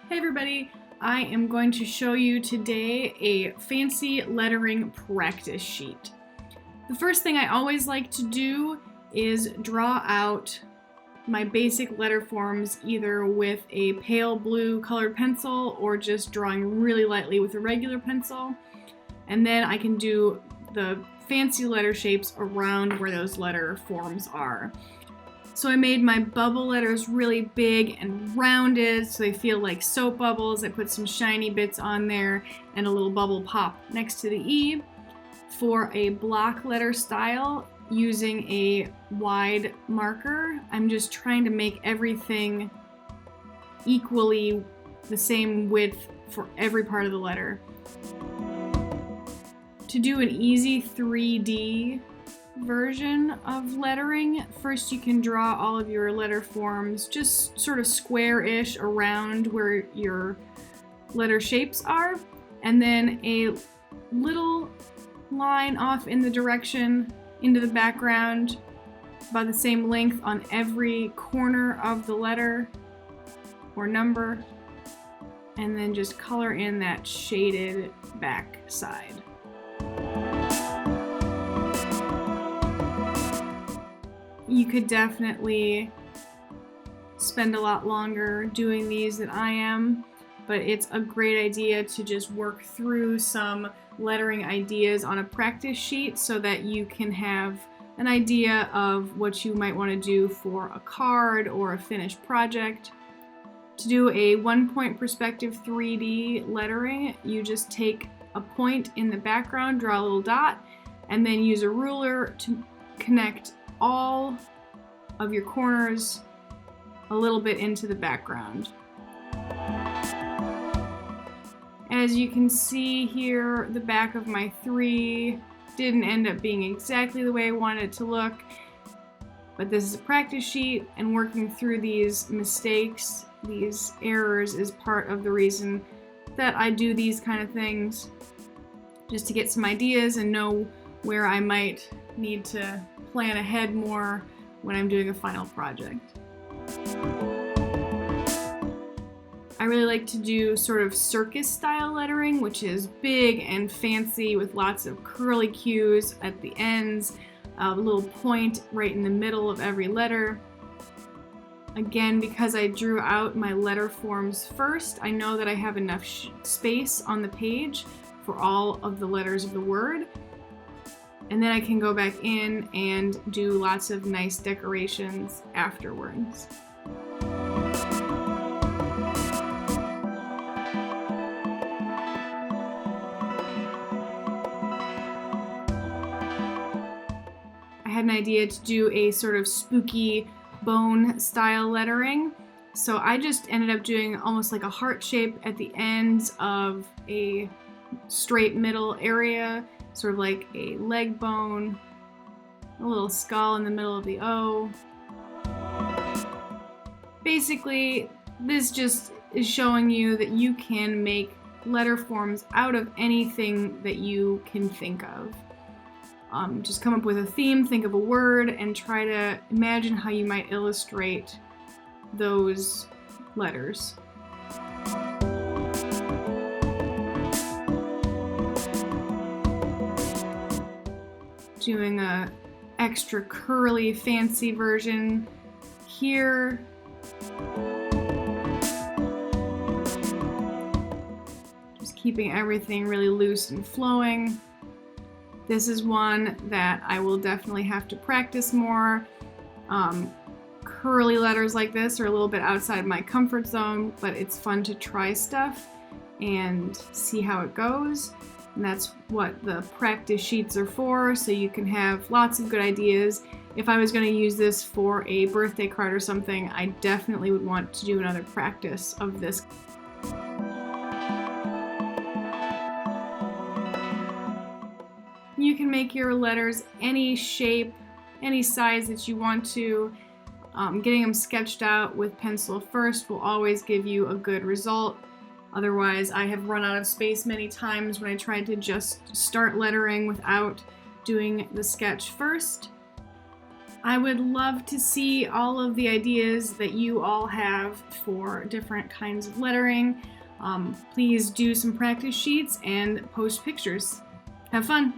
Hey everybody, I am going to show you today a fancy lettering practice sheet. The first thing I always like to do is draw out my basic letter forms either with a pale blue colored pencil or just drawing really lightly with a regular pencil. And then I can do the fancy letter shapes around where those letter forms are. So I made my bubble letters really big and rounded so they feel like soap bubbles. I put some shiny bits on there and a little bubble pop next to the E. For a block letter style, using a wide marker, I'm just trying to make everything equally the same width for every part of the letter. To do an easy 3D version of lettering, first you can draw all of your letter forms just sort of square-ish around where your letter shapes are, and then a little line off in the direction into the background about the same length on every corner of the letter or number, and then just color in that shaded back side. You could definitely spend a lot longer doing these than I am, but it's a great idea to just work through some lettering ideas on a practice sheet so that you can have an idea of what you might want to do for a card or a finished project. To do a 1-point perspective 3D lettering, you just take a point in the background, draw a little dot, and then use a ruler to connect all of your corners a little bit into the background. As you can see here, the back of my 3 didn't end up being exactly the way I wanted it to look, but this is a practice sheet, and working through these mistakes, these errors, is part of the reason that I do these kind of things, just to get some ideas and know where I might need to plan ahead more when I'm doing a final project. I really like to do sort of circus style lettering, which is big and fancy with lots of curly cues at the ends, a little point right in the middle of every letter. Again, because I drew out my letter forms first, I know that I have enough space on the page for all of the letters of the word. And then I can go back in and do lots of nice decorations afterwards. I had an idea to do a sort of spooky bone style lettering, so I just ended up doing almost like a heart shape at the ends of a straight middle area, sort of like a leg bone, a little skull in the middle of the O. Basically, this just is showing you that you can make letter forms out of anything that you can think of. Just come up with a theme, think of a word, and try to imagine how you might illustrate those letters. Doing a extra curly fancy version here. Just keeping everything really loose and flowing. This is one that I will definitely have to practice more. Curly letters like this are a little bit outside my comfort zone, but it's fun to try stuff and see how it goes. And that's what the practice sheets are for, so you can have lots of good ideas. If I was going to use this for a birthday card or something, I definitely would want to do another practice of this. You can make your letters any shape, any size that you want to. Getting them sketched out with pencil first will always give you a good result. Otherwise, I have run out of space many times when I tried to just start lettering without doing the sketch first. I would love to see all of the ideas that you all have for different kinds of lettering. Please do some practice sheets and post pictures. Have fun!